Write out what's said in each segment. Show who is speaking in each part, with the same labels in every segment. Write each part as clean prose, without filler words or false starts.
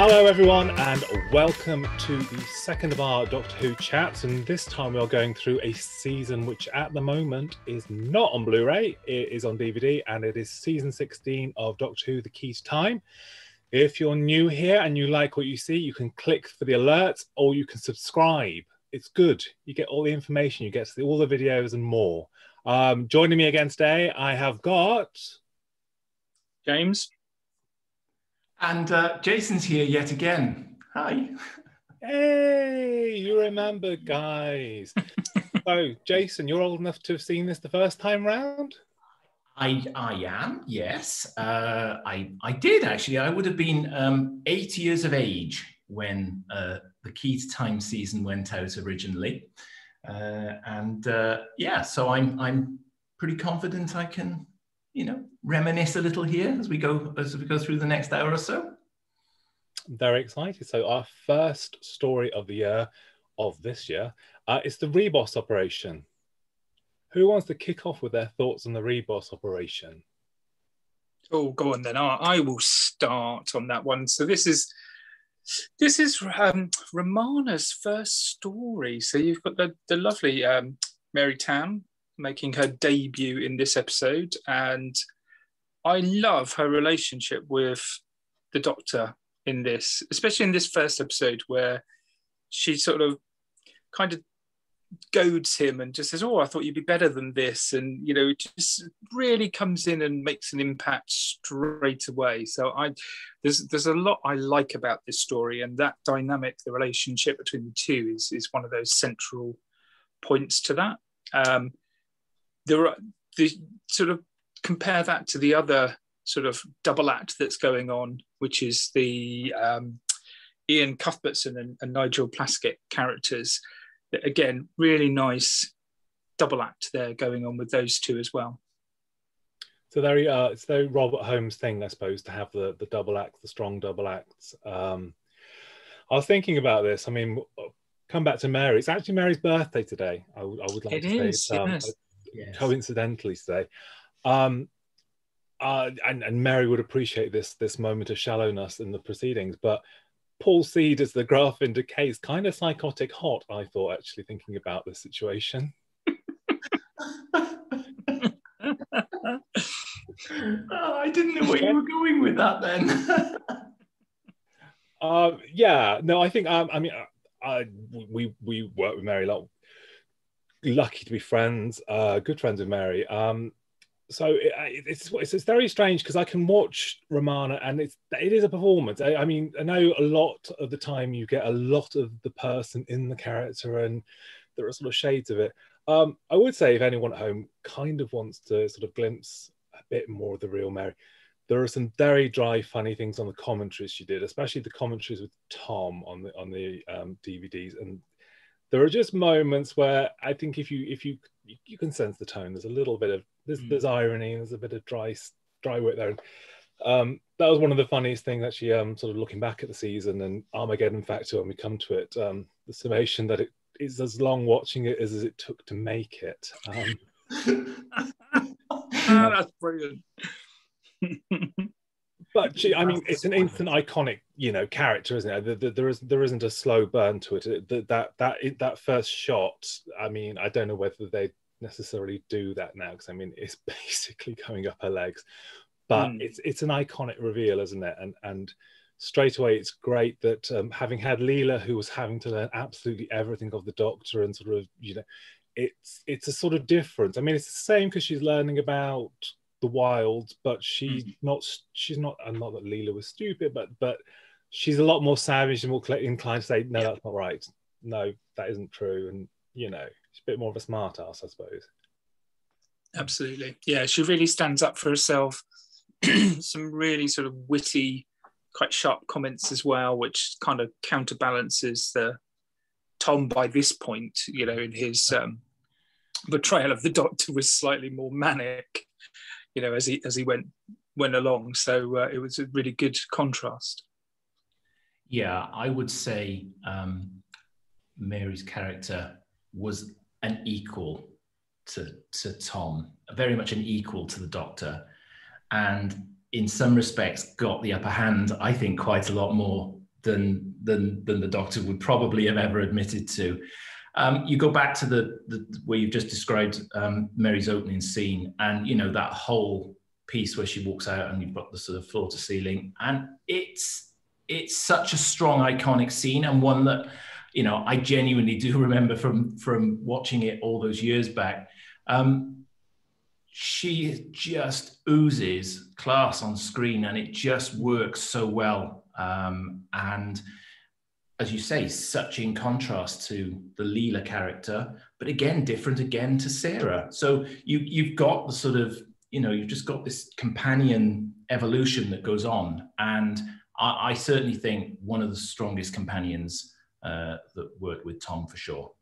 Speaker 1: Hello everyone and welcome to the second of our Doctor Who chats, and this time we are going through a season which at the moment is not on Blu-ray, it is on DVD, and it is season 16 of Doctor Who The Key to Time. If you're new here and you like what you see, you can click for the alerts or you can subscribe. It's good. You get all the information, you get to see all the videos and more. Joining me again today, I have got...
Speaker 2: James.
Speaker 3: And Jason's here yet again. Hi.
Speaker 1: Hey, you remember, guys. So, Jason, you're old enough to have seen this the first time round?
Speaker 3: I am, yes. I did, actually. I would have been 8 years of age when the Key to Time season went out originally. Yeah, so I'm pretty confident I can, reminisce a little here as we go through the next hour or so.
Speaker 1: Very excited. So our first story of the year, of this year, is the Ribos Operation. Who wants to kick off with their thoughts on the Ribos Operation?
Speaker 2: Oh, go on then. I will start on that one. So this is Romana's first story. So you've got the lovely Mary Tamm making her debut in this episode, and I love her relationship with the Doctor in this, especially in this first episode where she sort of kind of goads him and just says, "Oh, I thought you'd be better than this," and just really comes in and makes an impact straight away. So there's a lot I like about this story, and that dynamic, the relationship between the two, is one of those central points to that. The sort of compare that to the other sort of double act that's going on, which is the Ian Cuthbertson and Nigel Plaskett characters. Again, really nice double act there going on with those two as well.
Speaker 1: So it's the Robert Holmes thing, I suppose, to have the double acts, the strong double acts. I was thinking about this. I mean, come back to Mary. It's actually Mary's birthday today. I would like to say it's
Speaker 3: yes.
Speaker 1: Coincidentally today. And Mary would appreciate this moment of shallowness in the proceedings, but Paul Seed, as the graph indicates, kind of psychotic hot, I thought, actually, thinking about this situation.
Speaker 3: I didn't know where you were going with that then.
Speaker 1: Yeah, no, I think, we work with Mary a lot. Lucky to be friends, good friends with Mary. So it's very strange because I can watch Romana and it is a performance. I mean, I know a lot of the time you get a lot of the person in the character and there are sort of shades of it. I would say if anyone at home kind of wants to sort of glimpse a bit more of the real Mary, there are some very dry, funny things on the commentaries she did, especially the commentaries with Tom on the DVDs. And there are just moments where I think if you can sense the tone. There's a little bit of there's irony, and there's a bit of dry wit there. That was one of the funniest things actually. Sort of looking back at the season and Armageddon factor when we come to it, the summation that it is as long watching it as it took to make it.
Speaker 2: That's brilliant.
Speaker 1: But I mean, it's an instant iconic, character, isn't it? There isn't a slow burn to it. That first shot. I mean, I don't know whether they necessarily do that now because I mean, it's basically going up her legs. But it's an iconic reveal, isn't it? And straight away, it's great that having had Leela, who was having to learn absolutely everything of the Doctor, and sort of it's a sort of difference. I mean, it's the same because she's learning about the wilds, but she's not and not that Leela was stupid, but she's a lot more savage and more inclined to say, no, that's not right, no, that isn't true, and she's a bit more of a smart ass, I suppose.
Speaker 2: Absolutely, yeah, she really stands up for herself. Some really sort of witty, quite sharp comments as well, which kind of counterbalances the Tom by this point, in his portrayal of the Doctor was slightly more manic, as he went along. So it was a really good contrast.
Speaker 3: Yeah, I would say Mary's character was an equal to Tom, very much an equal to the Doctor, and in some respects got the upper hand, I think, quite a lot more than the Doctor would probably have ever admitted to. You go back to the where you've just described Mary's opening scene, and you know that whole piece where she walks out and you've got the sort of floor to ceiling, and it's such a strong, iconic scene, and one that, you know, I genuinely do remember from watching it all those years back. She just oozes class on screen, and it just works so well. And as you say, such in contrast to the Leela character, but again, different again to Sarah. So you've got the sort of, you know, you've just got this companion evolution that goes on. And I certainly think one of the strongest companions that worked with Tom for sure.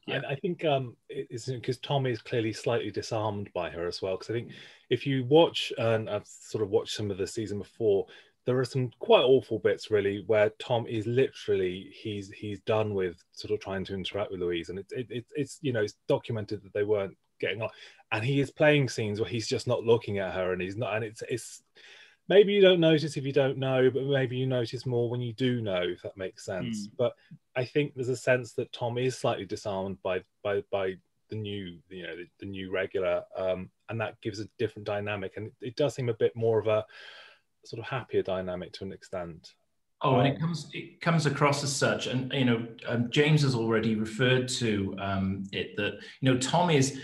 Speaker 1: Yeah. I think it's because Tom is clearly slightly disarmed by her as well. Because I think if you watch, and I've sort of watched some of the season before, there are some quite awful bits really where Tom is literally he's done with sort of trying to interact with Louise, and it's you know, it's documented that they weren't getting on, and he is playing scenes where he's just not looking at her, and he's not, and it's maybe you don't notice if you don't know, but maybe you notice more when you do know, if that makes sense. But I think there's a sense that Tom is slightly disarmed by the new, you know, the new regular, and that gives a different dynamic, and it does seem a bit more of a sort of happier dynamic to an extent.
Speaker 3: Oh, and it comes across as such, and you know, James has already referred to it, that, you know, Tom is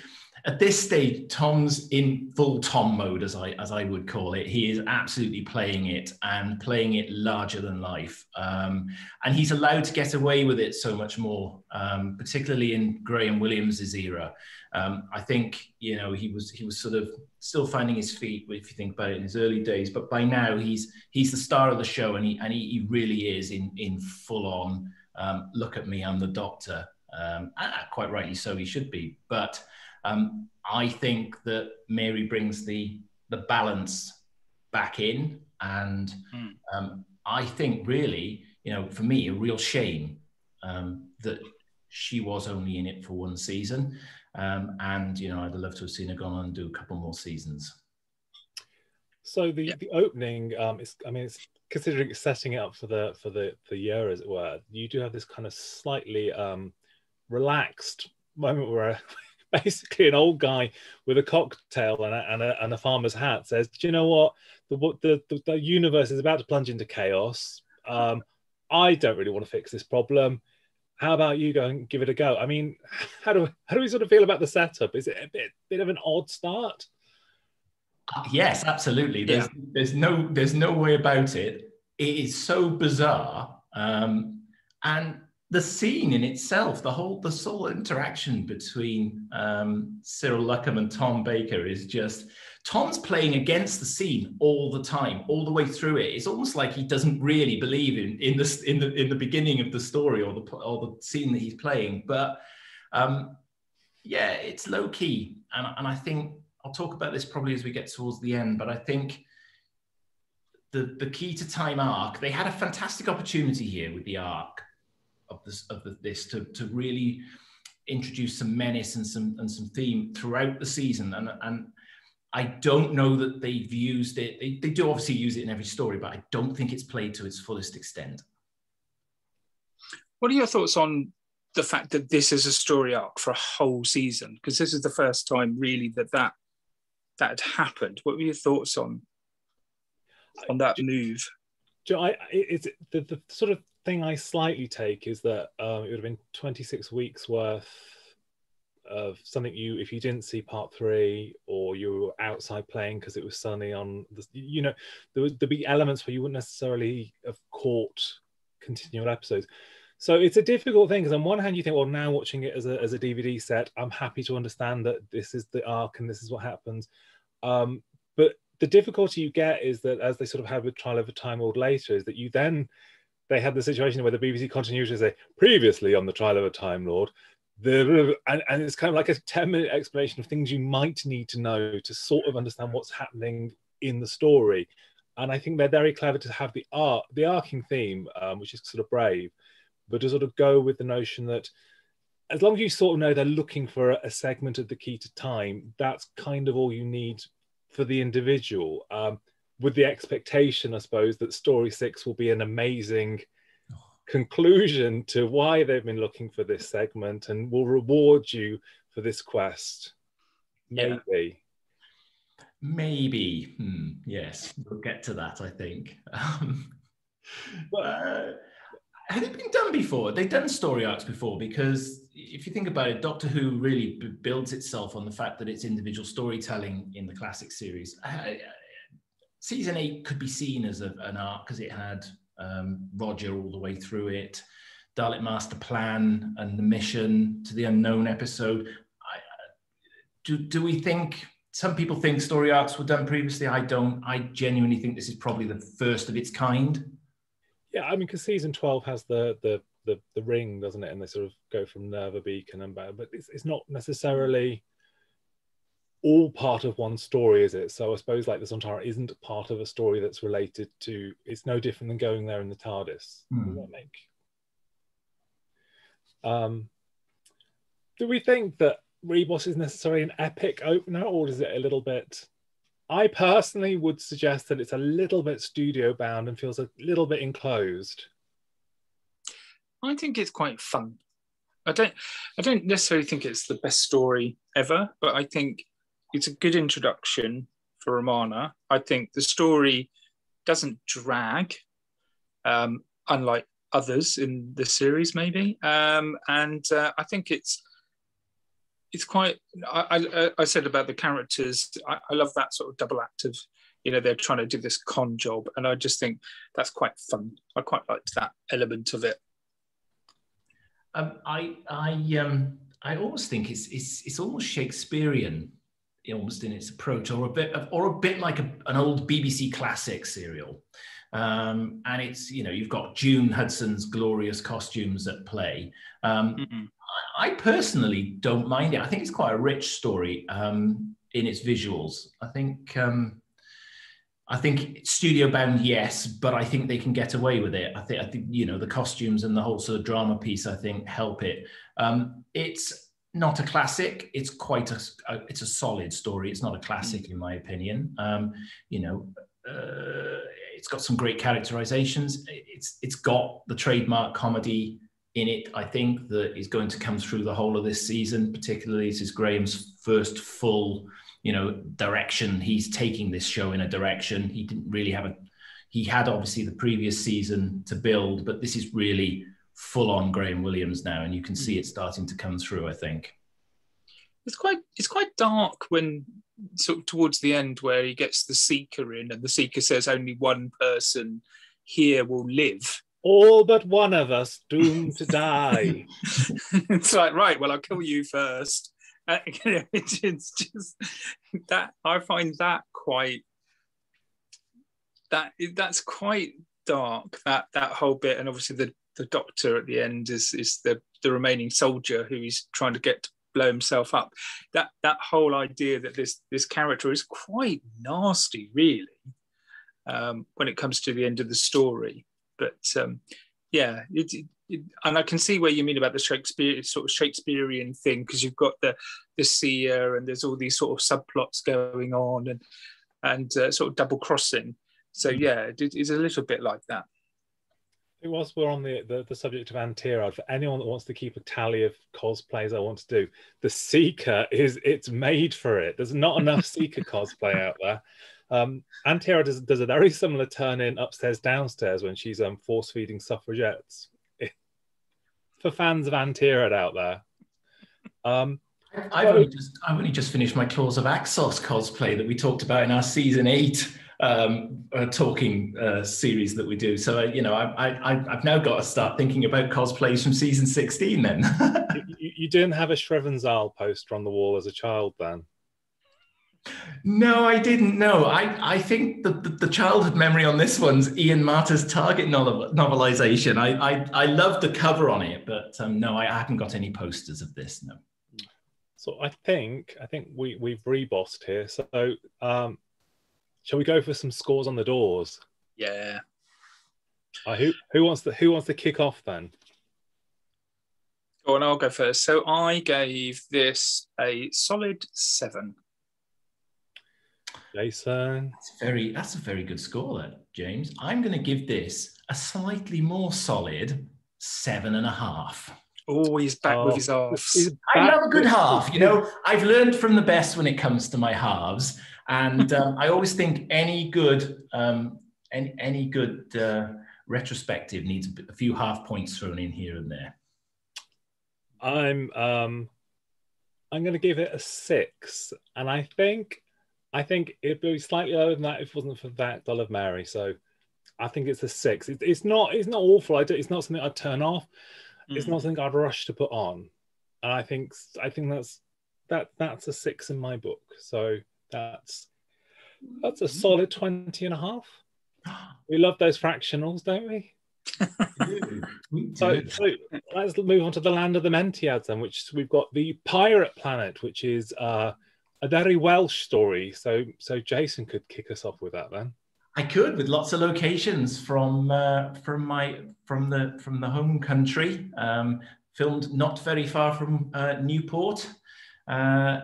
Speaker 3: at this stage, Tom's in full Tom mode, as I would call it. He is absolutely playing it, and playing it larger than life, and he's allowed to get away with it so much more, particularly in Graham Williams's era. I think, you know, he was sort of still finding his feet, if you think about it, in his early days, but by now he's the star of the show, and he really is in full on. Look at me, I'm the Doctor. Quite rightly so, he should be, but. I think that Mary brings the balance back in, and I think really, you know, for me, a real shame that she was only in it for one season, and you know, I'd love to have seen her go on and do a couple more seasons.
Speaker 1: So the opening is, I mean, it's considering it's setting it up for the year, as it were. You do have this kind of slightly relaxed moment where basically an old guy with a cocktail and a farmer's hat says, "Do you know what? The universe is about to plunge into chaos. I don't really want to fix this problem. How about you go and give it a go?" I mean, how do we sort of feel about the setup? Is it a bit of an odd start?
Speaker 3: Yes, absolutely. There's no way about it. It is so bizarre, and the scene in itself, the whole interaction between Cyril Luckham and Tom Baker is just, Tom's playing against the scene all the time, all the way through it. It's almost like he doesn't really believe in the beginning of the story or the scene that he's playing. But yeah, it's low key, and I think I'll talk about this probably as we get towards the end. But I think the Key to Time arc, they had a fantastic opportunity here with the arc of this to really introduce some menace and some theme throughout the season, and I don't know that they've used it. They do obviously use it in every story, but I don't think it's played to its fullest extent.
Speaker 2: What are your thoughts on the fact that this is a story arc for a whole season? Because this is the first time really that had happened. What were your thoughts on that move?
Speaker 1: It's the sort of thing I slightly take is that it would have been 26 weeks worth of something if you didn't see part 3, or you were outside playing because it was sunny on the, you know, there'd be elements where you wouldn't necessarily have caught continual episodes. So it's a difficult thing, because on one hand you think, well, now watching it as a DVD set, I'm happy to understand that this is the arc and this is what happens, but the difficulty you get is that, as they sort of had with Trial of a Time Lord later, is that they had the situation where the BBC continuity say, previously on the Trial of a Time Lord, and it's kind of like a 10-minute explanation of things you might need to know to sort of understand what's happening in the story. And I think they're very clever to have the arcing theme, which is sort of brave, but to sort of go with the notion that as long as you sort of know they're looking for a segment of the Key to Time, that's kind of all you need for the individual. with the expectation, I suppose, that story 6 will be an amazing conclusion to why they've been looking for this segment and will reward you for this quest. Maybe.
Speaker 3: Maybe. Yes, we'll get to that, I think. Had it been done before? They've done story arcs before, because if you think about it, Doctor Who really builds itself on the fact that it's individual storytelling in the classic series. Season 8 could be seen as an arc because it had Roger all the way through it, Dalek Master Plan and the mission to the unknown episode. Do we think, some people think story arcs were done previously? I don't. I genuinely think this is probably the first of its kind.
Speaker 1: Yeah, I mean, because season 12 has the ring, doesn't it? And they sort of go from Nerva Beacon and back, but it's not necessarily all part of one story, is it? So I suppose like the Sontaran isn't part of a story that's related to, it's no different than going there in the TARDIS. Does that make? Do we think that Rebos is necessarily an epic opener, or is it a little bit? I personally would suggest that it's a little bit studio bound and feels a little bit enclosed.
Speaker 2: I think it's quite fun. I don't necessarily think it's the best story ever, but I think it's a good introduction for Romana. I think the story doesn't drag, unlike others in the series, maybe. And I think it's quite. I said about the characters. I love that sort of double act of, they're trying to do this con job, and I just think that's quite fun. I quite liked that element of it.
Speaker 3: I almost think it's almost Shakespearean, almost in its approach, or a bit like an old BBC classic serial. And it's, you've got June Hudson's glorious costumes at play. I personally don't mind it. I think it's quite a rich story in its visuals. I think studio bound, yes, but I think they can get away with it. I think the costumes and the whole sort of drama piece, I think, help it. It's not a classic. It's quite it's a solid story. It's not a classic in my opinion. It's got some great characterizations. It's got the trademark comedy in it, I think, that is going to come through the whole of this season. Particularly, this is Graham's first full direction. He's taking this show in a direction he didn't really he had obviously the previous season to build, but this is really full on Graham Williams now, and you can see it starting to come through, I think.
Speaker 2: It's quite dark when sort of towards the end, where he gets the Seeker in, and the Seeker says only one person here will live.
Speaker 1: All but one of us doomed to die.
Speaker 2: It's like, right, well, I'll kill you first. It's just that I find that that's quite dark, that whole bit. And obviously the Doctor at the end is the remaining soldier who he's trying to get to blow himself up. That whole idea that this character is quite nasty, really, when it comes to the end of the story. But and I can see where you mean about the Shakespearean thing, because you've got the seer, and there's all these sort of subplots going on, and sort of double crossing. So yeah, it's a little bit like that.
Speaker 1: Whilst we're on the subject of Antirad, for anyone that wants to keep a tally of cosplays I want to do, the Seeker it's made for it. There's not enough Seeker cosplay out there. Antirad does a very similar turn in Upstairs Downstairs when she's force feeding suffragettes. For fans of Antirad out there.
Speaker 3: I've only just finished my Claws of Axos cosplay that we talked about in our season 8 talking series that we do. So I've now got to start thinking about cosplays from season 16 then.
Speaker 1: you didn't have a Shrevenzal poster on the wall as a child then?
Speaker 3: No, I didn't know. I think the childhood memory on this one's Ian Marter's Target novelization. I love the cover on it, but no, I haven't got any posters of this, no.
Speaker 1: So I think we've rebossed here. So shall we go for some scores on the doors?
Speaker 2: Yeah.
Speaker 1: Who wants to kick off then?
Speaker 2: Go on, I'll go first. So I gave this a solid 7.
Speaker 1: Jason.
Speaker 3: That's a very good score, that, James. I'm going to give this a slightly more solid 7.5.
Speaker 2: Always back with his halves.
Speaker 3: I love a good half. You know, I've learned from the best when it comes to my halves, and I always think any good retrospective needs a few half points thrown in here and there.
Speaker 1: I'm going to give it a 6, and I think it'd be slightly lower than that if it wasn't for that Doll of Mary. So I think it's a 6. It's not awful. It's not something I'd turn off. It's not something I'd rush to put on. And I think that's a 6 in my book. So that's a solid 20.5. We love those fractionals, don't we?
Speaker 3: We do.
Speaker 1: So let's move on to the land of the Mentiads, then, which we've got the Pirate Planet, which is a very Welsh story. So Jason could kick us off with that then.
Speaker 3: I could, with lots of locations from the home country, filmed not very far from Newport. I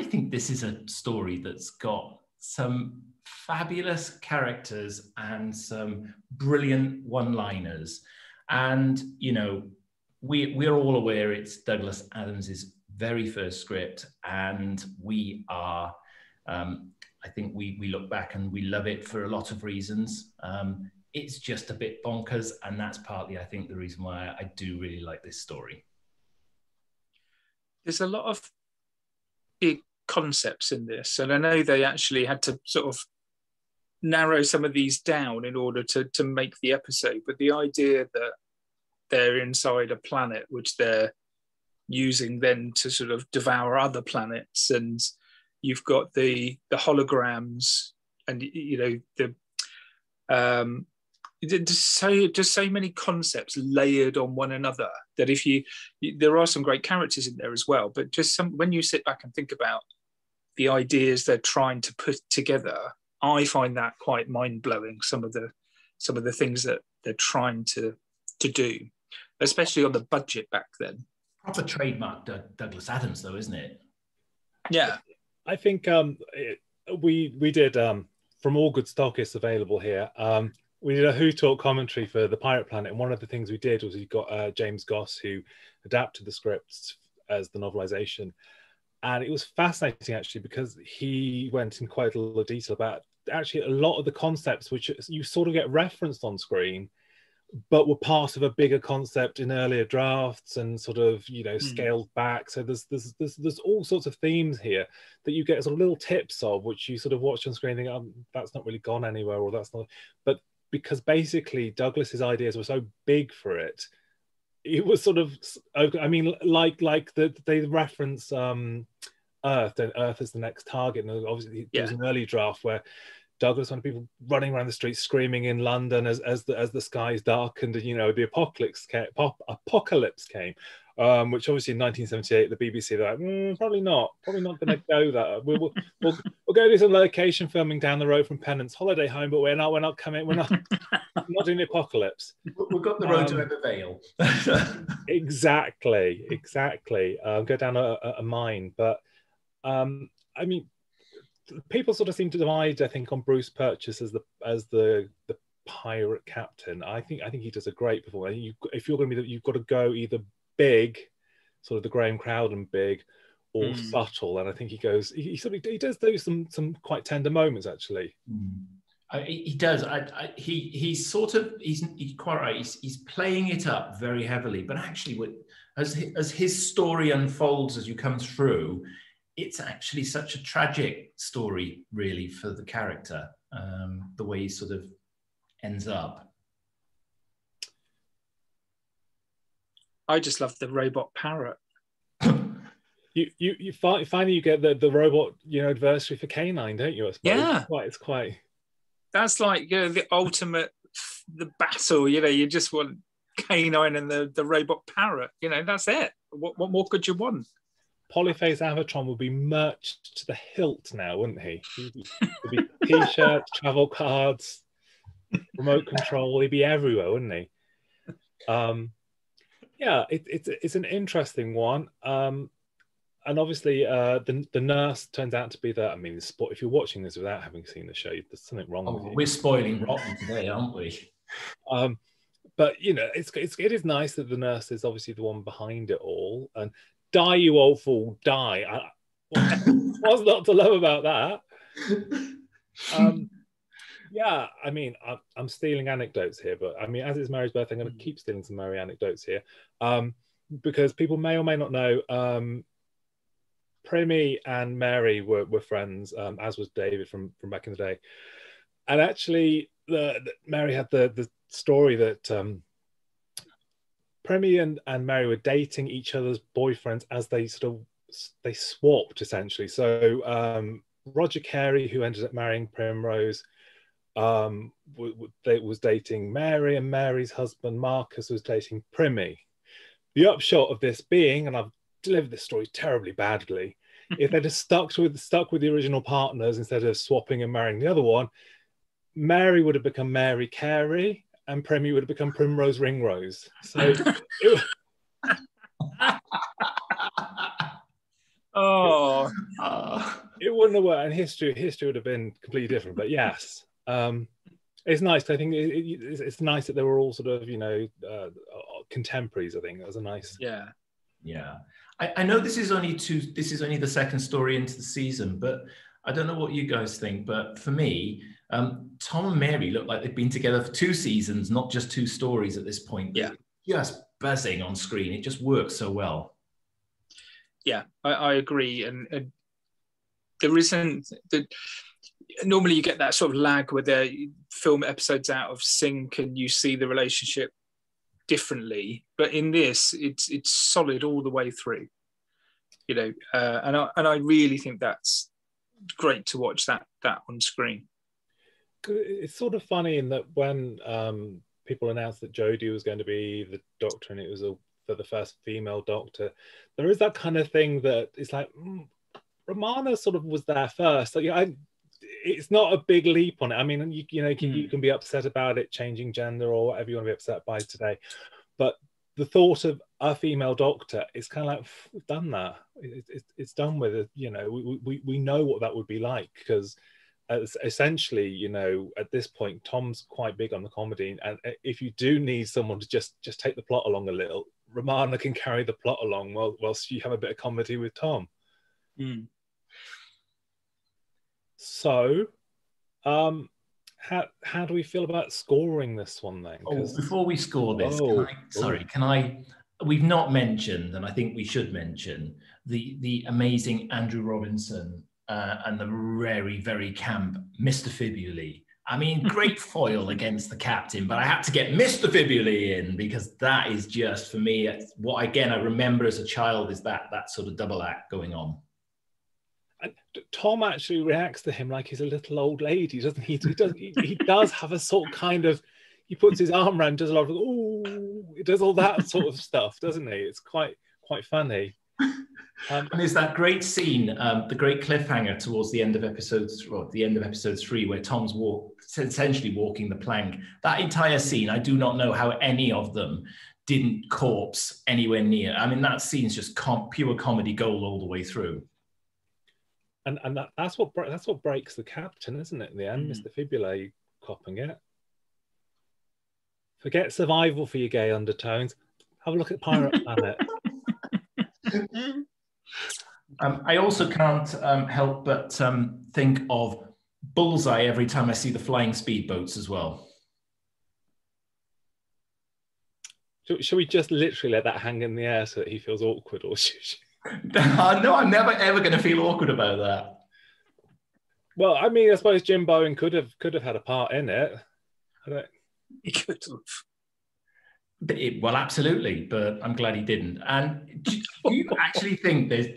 Speaker 3: think this is a story that's got some fabulous characters and some brilliant one-liners. And, you know, we're all aware it's Douglas Adams's very first script, and we are, I think we look back and we love it for a lot of reasons. It's just a bit bonkers, and that's partly, I think, the reason why I do really like this story.
Speaker 2: There's a lot of big concepts in this, and I know they actually had to sort of narrow some of these down in order to make the episode. But the idea that they're inside a planet which they're using then to sort of devour other planets, and you've got the holograms, and you know just so many concepts layered on one another that there are some great characters in there as well, but just when you sit back and think about the ideas they're trying to put together, I find that quite mind-blowing, some of the things that they're trying to do, especially on the budget back then.
Speaker 3: Proper trademark Douglas Adams, though, isn't it?
Speaker 2: Yeah.
Speaker 1: I think we did, from all good stock is available here, we did a Who Talk commentary for the Pirate Planet, and one of the things we did was we got James Goss, who adapted the scripts as the novelization. And it was fascinating, actually, because he went in quite a lot of detail about actually a lot of the concepts which you sort of get referenced on screen, but were part of a bigger concept in earlier drafts and sort of, you know, scaled back. So there's all sorts of themes here that you get sort of little tips of, which you sort of watch on screen and think, oh, that's not really gone anywhere, or that's not. But because basically Douglas's ideas were so big for it, it was sort of, I mean, like they reference Earth, and Earth is the next target. And obviously there was an early draft where Douglas wanted people running around the streets screaming in London as the skies darkened, and, you know, the apocalypse came, which obviously in 1978 the BBC they're like, probably not going to go that. We'll go do some location filming down the road from Pennant's holiday home, but we're not doing the apocalypse.
Speaker 3: We've got the road to Ever Vale.
Speaker 1: Exactly. Go down a mine, but I mean, people sort of seem to divide, I think, on Bruce Purchase as the pirate captain. I think he does a great performance. If you're going to be, you've got to go either big, sort of the Graham Crowden big, or subtle. And I think he does do some quite tender moments, actually.
Speaker 3: He does. He's quite right. He's playing it up very heavily, but actually, as his story unfolds as you come through, it's actually such a tragic story, really, for the character, the way he sort of ends up.
Speaker 2: I just love the robot parrot.
Speaker 1: You finally you get the robot, you know, adversary for Canine, don't you? I suppose.
Speaker 2: Yeah,
Speaker 1: it's quite.
Speaker 2: That's like, you know, the ultimate, the battle. You know, you just want Canine and the robot parrot. You know, that's it. What more could you want?
Speaker 1: Polyphase Avatron would be merched to the hilt now, wouldn't he? He'd be T-shirts, travel cards, remote control. He'd be everywhere, wouldn't he? Yeah, it's an interesting one. and obviously, the nurse turns out to be the. I mean, the sport. If you're watching this without having seen the show, there's something wrong with you.
Speaker 3: We're spoiling rotten today, aren't we?
Speaker 1: But you know, it is nice that the nurse is obviously the one behind it all. And die, you old fool, die! What's not to love about that? Yeah, I mean, I'm stealing anecdotes here, but I mean, as it's Mary's birthday, I'm going to keep stealing some Mary anecdotes here, because people may or may not know, Primy and Mary were friends, as was David from back in the day. And actually, Mary had the story that Primy and Mary were dating each other's boyfriends as they swapped, essentially. So Roger Carey, who ended up marrying Primrose, was dating Mary, and Mary's husband Marcus was dating Primy. The upshot of this being, and I've delivered this story terribly badly, if they'd have stuck with the original partners instead of swapping and marrying the other one, Mary would have become Mary Carey and Primy would have become Primrose Ringrose. So it wouldn't have worked, and history would have been completely different. But yes, it's nice. I think it's nice that they were all sort of, you know, contemporaries. I think that was a nice.
Speaker 3: Yeah. I know this is only the second story into the season, but I don't know what you guys think. But for me, Tom and Mary look like they've been together for 2 seasons, not just 2 stories at this point.
Speaker 2: Yeah,
Speaker 3: just buzzing on screen. It just works so well.
Speaker 2: Yeah, I agree, and there isn't the. Normally, you get that sort of lag where they film episodes out of sync, and you see the relationship differently. But in this, it's solid all the way through. You know, and I really think that's great to watch that on screen.
Speaker 1: It's sort of funny in that when people announced that Jodie was going to be the Doctor, and it was for the first female Doctor, there is that kind of thing that it's like Romana sort of was there first. Like, it's not a big leap on it. I mean, you know, you can be upset about it changing gender or whatever you want to be upset by today, but the thought of a female Doctor, it's kind of like, we've done that. It's done with it. You know, we know what that would be like, because essentially, you know, at this point, Tom's quite big on the comedy, and if you do need someone to just take the plot along a little, Romana can carry the plot along whilst you have a bit of comedy with Tom. So, how do we feel about scoring this one then?
Speaker 3: Before we score this, we've not mentioned, and I think we should mention, the amazing Andrew Robinson and the very, very camp Mr. Fibuli. I mean, great foil against the captain, but I had to get Mr. Fibuli in, because that is just, for me, what, again, I remember as a child is that sort of double act going on.
Speaker 1: And Tom actually reacts to him like he's a little old lady, doesn't he? He does have a sort of kind of, he puts his arm around, does a lot of, oh, he does all that sort of stuff, doesn't he? It's quite funny.
Speaker 3: And there's that great scene, the great cliffhanger towards the end of episode 3, where Tom's essentially walking the plank. That entire scene, I do not know how any of them didn't corpse anywhere near. I mean, that scene's just pure comedy gold all the way through.
Speaker 1: And that's what breaks the captain, isn't it? In the end, Mr. Fibuli copping it. Forget survival for your gay undertones. Have a look at Pirate Planet.
Speaker 3: I also can't help but think of Bullseye every time I see the flying speedboats as well.
Speaker 1: Should we just literally let that hang in the air so that he feels awkward, or
Speaker 3: No, I'm never ever going to feel awkward about that.
Speaker 1: Well, I mean, I suppose Jim Bowen could have had a part in it.
Speaker 2: He could have.
Speaker 3: Well, absolutely, but I'm glad he didn't. And do you actually think that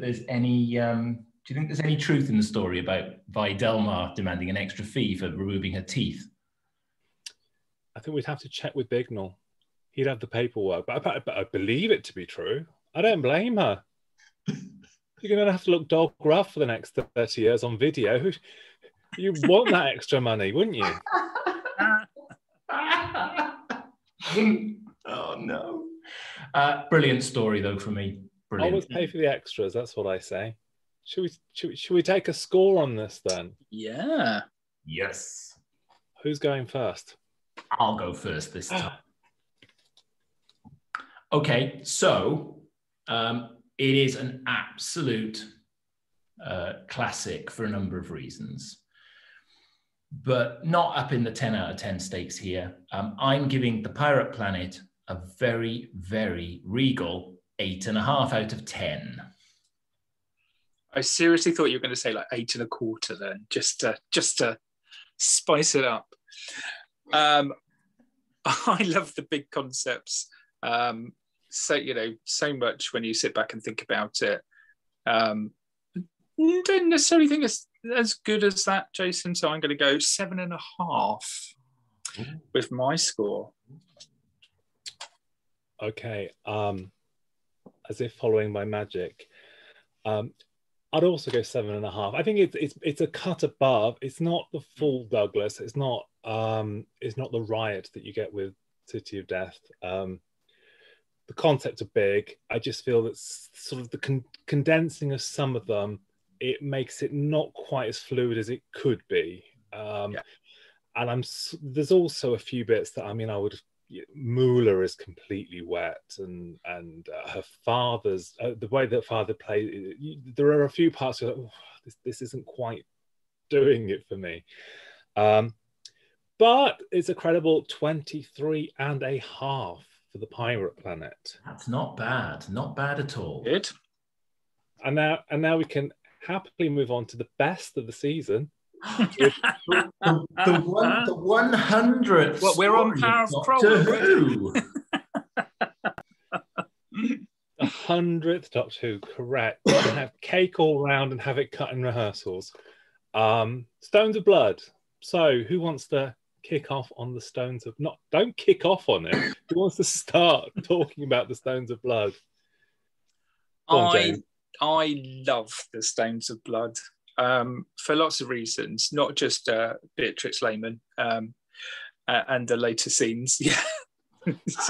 Speaker 3: there's any? Do you think there's any truth in the story about Vi Delmar demanding an extra fee for removing her teeth?
Speaker 1: I think we'd have to check with Bignell. He'd have the paperwork, but I believe it to be true. I don't blame her. You're going to have to look dog rough for the next 30 years on video. You want that extra money, wouldn't you?
Speaker 3: Oh, no. Brilliant story, though, for me. Brilliant.
Speaker 1: Always pay for the extras. That's what I say. Should we take a score on this then?
Speaker 2: Yeah.
Speaker 3: Yes.
Speaker 1: Who's going first?
Speaker 3: I'll go first this time. Okay, so it is an absolute classic for a number of reasons, but not up in the 10 out of 10 stakes here. I'm giving The Pirate Planet a very, very regal 8.5 out of 10.
Speaker 2: I seriously thought you were going to say like 8.25 then, just to spice it up. I love the big concepts. So much when you sit back and think about it. Don't necessarily think it's as good as that, Jason. So I'm going to go 7.5 with my score.
Speaker 1: Okay. As if following my magic, I'd also go 7.5. I think it's a cut above. It's not the full Douglas. It's not the riot that you get with City of Death. The concepts are big. I just feel that sort of the condensing of some of them, it makes it not quite as fluid as it could be. And there's also a few bits that Moolah is completely wet, and her father's the way that father plays. There are a few parts where this isn't quite doing it for me. But it's a credible 23.5 for The Pirate Planet.
Speaker 3: That's not bad at all.
Speaker 2: Good.
Speaker 1: And now we can happily move on to the best of the season.
Speaker 3: the 100th.
Speaker 2: Well, we're on Power of
Speaker 3: Doctor Who.
Speaker 1: The 100th Doctor Who, correct. You can have cake all round and have it cut in rehearsals. Stones of Blood. So who wants to kick off on the Stones of... Don't kick off on it. Who wants to start talking about the Stones of Blood? Go on, James.
Speaker 2: I love the Stones of Blood for lots of reasons, not just Beatrix Lehman and the later scenes. Yeah, it's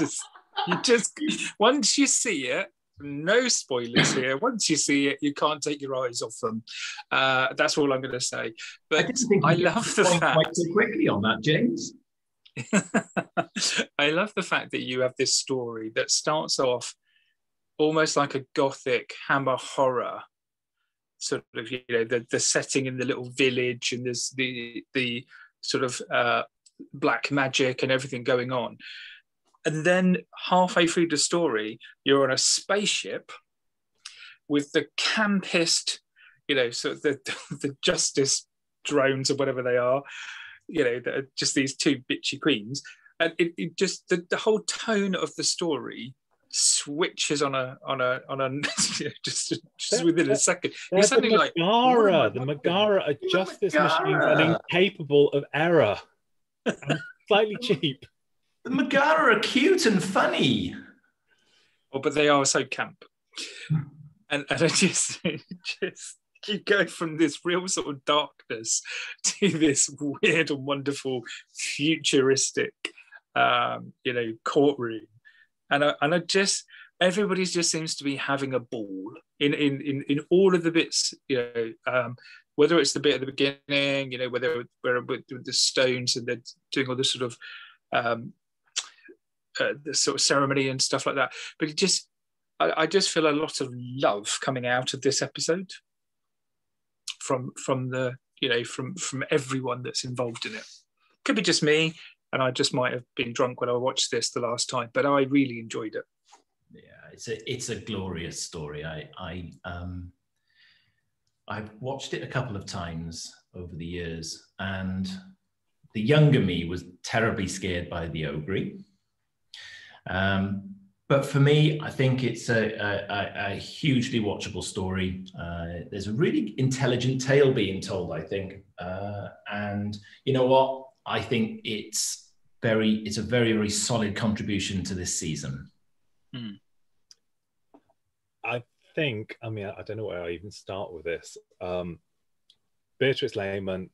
Speaker 2: just once you see it, no spoilers here. Once you see it, you can't take your eyes off them. That's all I'm going to say. But I love the fact
Speaker 3: quite so quickly on that, James.
Speaker 2: I love the fact that you have this story that starts off almost like a gothic Hammer horror, sort of, the setting in the little village, and there's the sort of black magic and everything going on. And then halfway through the story, you're on a spaceship with the campest, sort of the justice drones or whatever they are, that are just these two bitchy queens. And it just, the whole tone of the story switches on a just within a second. It's something like
Speaker 1: the Megara are justice machines and incapable of error and slightly cheap.
Speaker 3: The Megara are cute and funny.
Speaker 2: Oh, but they are so camp. And I just you go from this real sort of darkness to this weird and wonderful futuristic courtroom. And I just, everybody just seems to be having a ball in all of the bits, whether it's the bit at the beginning, whether with the stones and they're doing all this sort of the sort of ceremony and stuff like that. But I just feel a lot of love coming out of this episode from the from everyone that's involved in it. Could be just me, and I just might have been drunk when I watched this the last time, but I really enjoyed it.
Speaker 3: Yeah, it's a glorious story. I've watched it a couple of times over the years, and the younger me was terribly scared by the ogre. But for me, I think it's a hugely watchable story. There's a really intelligent tale being told, I think. And you know what? I think it's a very, very solid contribution to this season.
Speaker 1: I think, I don't know where I even start with this. Beatrix Lehman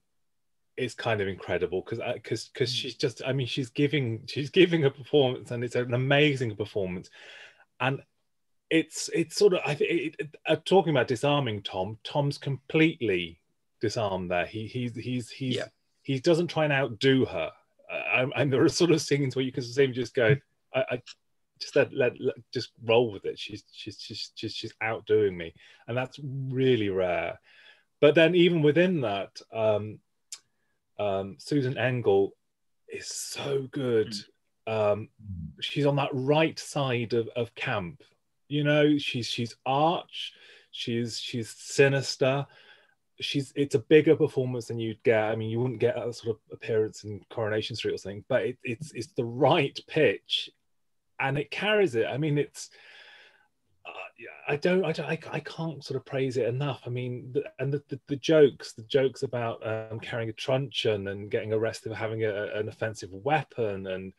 Speaker 1: is kind of incredible because she's just, she's giving a performance, and it's an amazing performance. And it's sort of, I think, talking about disarming Tom. Tom's completely disarmed there. He doesn't try and outdo her. And there are sort of scenes where you can see him just go, I just let just roll with it. She's outdoing me, and that's really rare. But then even within that, Susan Engel is so good. She's on that right side of camp. You know, she's arch, she's sinister. It's a bigger performance than you'd get. I mean, you wouldn't get a sort of appearance in Coronation Street or something, but it's the right pitch, and it carries it. I mean, it's I can't sort of praise it enough. I mean, the jokes about carrying a truncheon and getting arrested for having an offensive weapon, and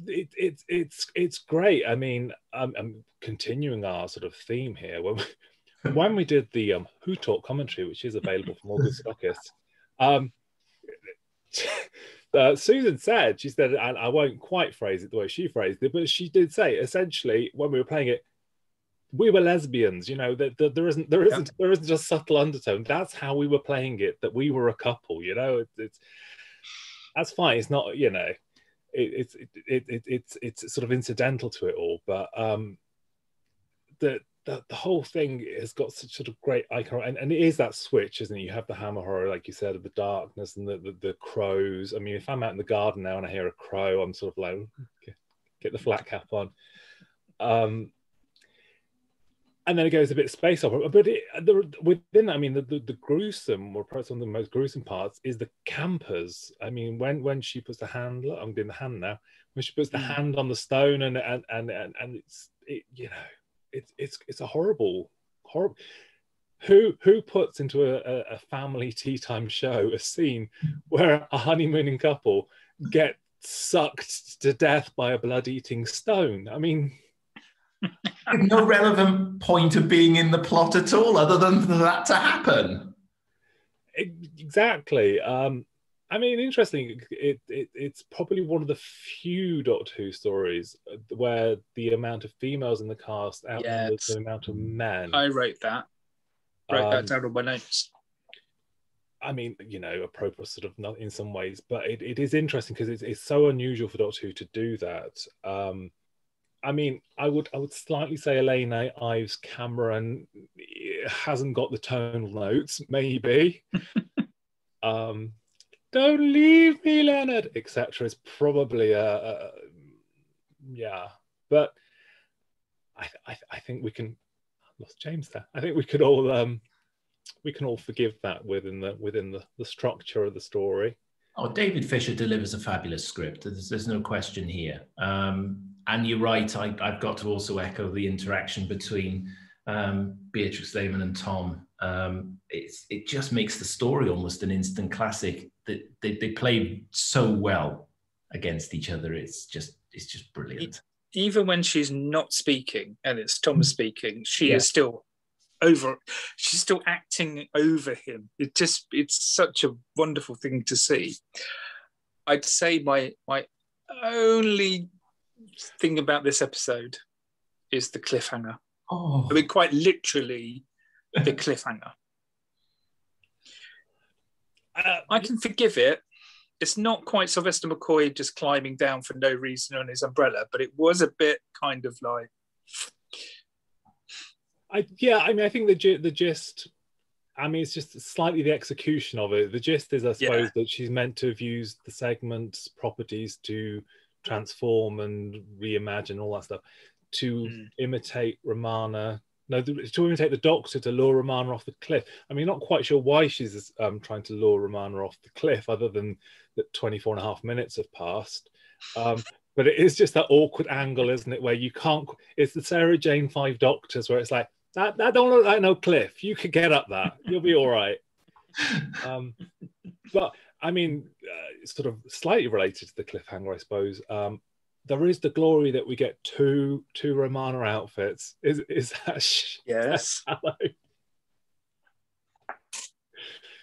Speaker 1: it's great. I mean, I'm continuing our sort of theme here. When we did the Who Talk commentary, which is available from all good stockists, Susan said, she said, and I won't quite phrase it the way she phrased it, but she did say essentially when we were playing it, we were lesbians. You know, that there isn't just subtle undertone. That's how we were playing it. That we were a couple. You know, it's that's fine. It's not, you know, it's sort of incidental to it all, but the whole thing has got such sort of great icon, and it is that switch, isn't it? You have the hammer horror, like you said, of the darkness and the crows. I mean, if I'm out in the garden now and I hear a crow, I'm sort of like, get the flat cap on. And then it goes a bit space opera, but within that, I mean, the gruesome, or perhaps one of the most gruesome parts, is the campers. I mean, when she puts the hand, I'm doing the hand now. When she puts the hand on the stone, and it's you know, it's a horrible. Who puts into a family tea time show a scene where a honeymooning couple get sucked to death by a blood-eating stone? I mean,
Speaker 3: no relevant point of being in the plot at all, other than for that to happen.
Speaker 1: Exactly. I mean, interesting. It's probably one of the few Doctor Who stories where the amount of females in the cast outnumbers the amount of men.
Speaker 2: I wrote that. Wrote that down on my notes.
Speaker 1: I mean, you know, appropriate sort of not in some ways, but it is interesting because it's so unusual for Doctor Who to do that. I mean, I would slightly say Elena Ives Cameron hasn't got the tonal notes, maybe. Don't leave me, Leonard, etc. is probably yeah. But I think we can. I lost James there. I think we could all forgive that within the structure of the story.
Speaker 3: Oh, David Fisher delivers a fabulous script. There's no question here. And you're right, I've got to also echo the interaction between Beatrix Lehman and Tom. It just makes the story almost an instant classic. They play so well against each other. It's just brilliant.
Speaker 2: Even when she's not speaking and it's Tom speaking, she is still she's still acting over him. It's such a wonderful thing to see. I'd say my only thing about this episode is the cliffhanger. I mean, quite literally the cliffhanger. I can forgive it. It's not quite Sylvester McCoy just climbing down for no reason on his umbrella, but it was a bit kind of like...
Speaker 1: I mean, I think the gist, I mean, it's just slightly the execution of it. The gist is, I suppose, that she's meant to have used the segment's properties to transform and reimagine all that stuff to imitate Romana. No, to imitate the Doctor, to lure Romana off the cliff. I mean, not quite sure why she's trying to lure Romana off the cliff, other than that 24 and a half minutes have passed. But it is just that awkward angle, isn't it, where you can't... It's the Sarah Jane Five Doctors, where it's like, that don't look like no cliff. You could get up that. You'll be all right. But, I mean, sort of slightly related to the cliffhanger, I suppose, there is the glory that we get two Romana outfits. Is that...
Speaker 2: Yes.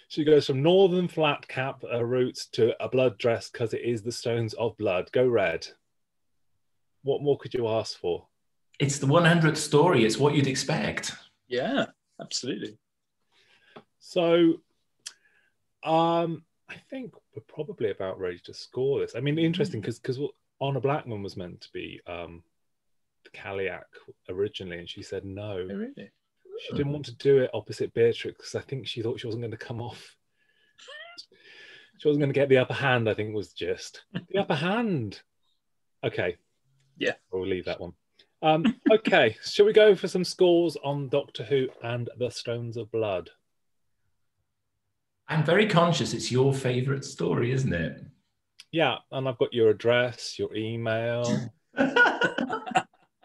Speaker 1: She goes from northern flat cap roots to a blood dress because it is the Stones of Blood. Go red. What more could you ask for?
Speaker 3: It's the 100th story. It's what you'd expect.
Speaker 2: Yeah, absolutely.
Speaker 1: So, I think we're probably about ready to score this. I mean, interesting because Honor Blackman was meant to be the Caliac originally, and she said no.
Speaker 2: Oh, really?
Speaker 1: She didn't want to do it opposite Beatrix because I think she thought she wasn't going to come off. She wasn't going to get the upper hand, I think was just. The upper hand. Okay.
Speaker 2: Yeah.
Speaker 1: We'll leave that one. Okay. Shall we go for some scores on Doctor Who and the Stones of Blood?
Speaker 3: I'm very conscious it's your favourite story, isn't it?
Speaker 1: Yeah. And I've got your address, your email.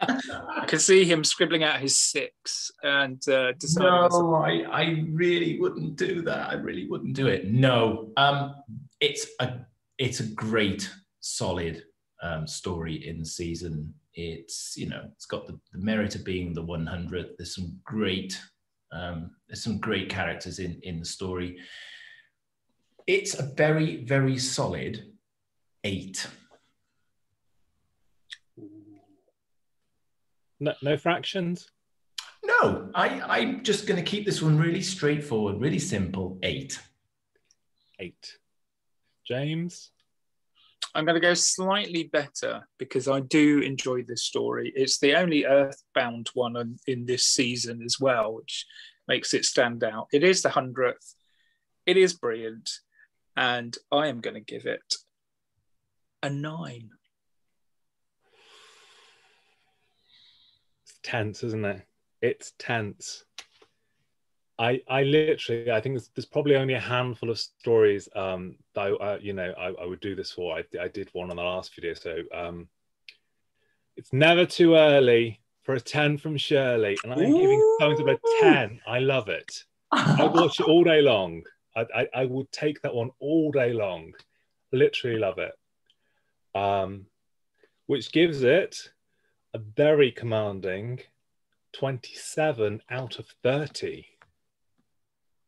Speaker 2: I can see him scribbling out his 6 and deciding.
Speaker 3: No, I really wouldn't do that. I really wouldn't do it. No, it's a great, solid story in the season. It's it's got the merit of being the 100th. There's some great characters in the story. It's a very, very solid 8.
Speaker 1: No fractions?
Speaker 3: No, I'm just going to keep this one really straightforward, really simple. 8.
Speaker 1: 8. James?
Speaker 2: I'm going to go slightly better because I do enjoy this story. It's the only Earthbound one in this season as well, which makes it stand out. It is the 100th. It is brilliant. And I am going to give it a 9.
Speaker 1: Tense, isn't it? It's tense. I literally, I think there's probably only a handful of stories that I would do this for. I did one on the last video, so it's never too early for a 10 from Shirley, and I'm giving Stones of Blood 10. I love it. I watch it all day long. I would take that one all day long. Literally love it. Which gives it a very commanding 27 out of 30.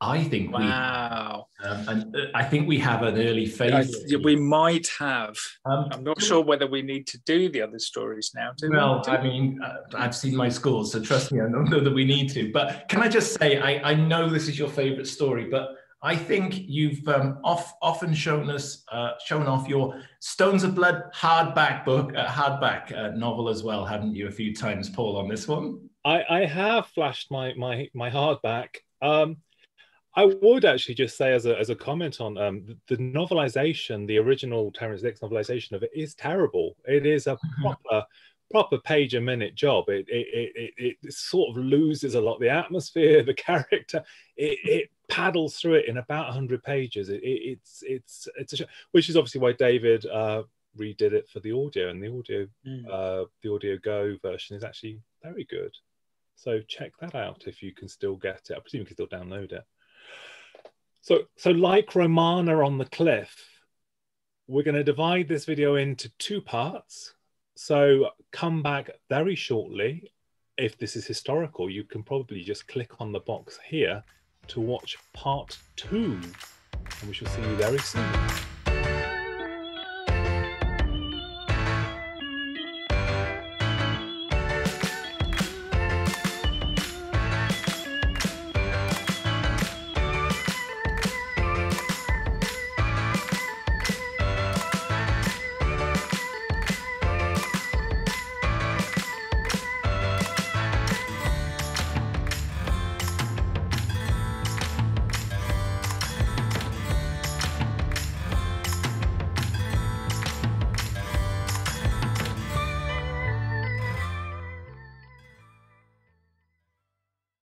Speaker 3: I think
Speaker 2: wow.
Speaker 3: I think we have an early favourite.
Speaker 2: We might have. I'm not sure whether we need to do the other stories now.
Speaker 3: I mean, I've seen my scores, so trust me, I don't know that we need to. But can I just say, I know this is your favourite story, but I think you've often shown off your Stones of Blood hardback novel as well, haven't you? A few times, Paul, on this one.
Speaker 1: I have flashed my hardback. I would actually just say as a comment on the novelization, the original Terrence Dicks novelization of it is terrible. It is a proper page a minute job. It sort of loses a lot of the atmosphere, the character. It paddles through it in about 100 pages. It's a show, which is obviously why David redid it for the audio, and the audio Go version is actually very good. So check that out if you can still get it. I presume you can still download it. So like Romana on the cliff, we're going to divide this video into 2 parts. So come back very shortly. If this is historical, you can probably just click on the box here to watch part 2. And we shall see you very soon.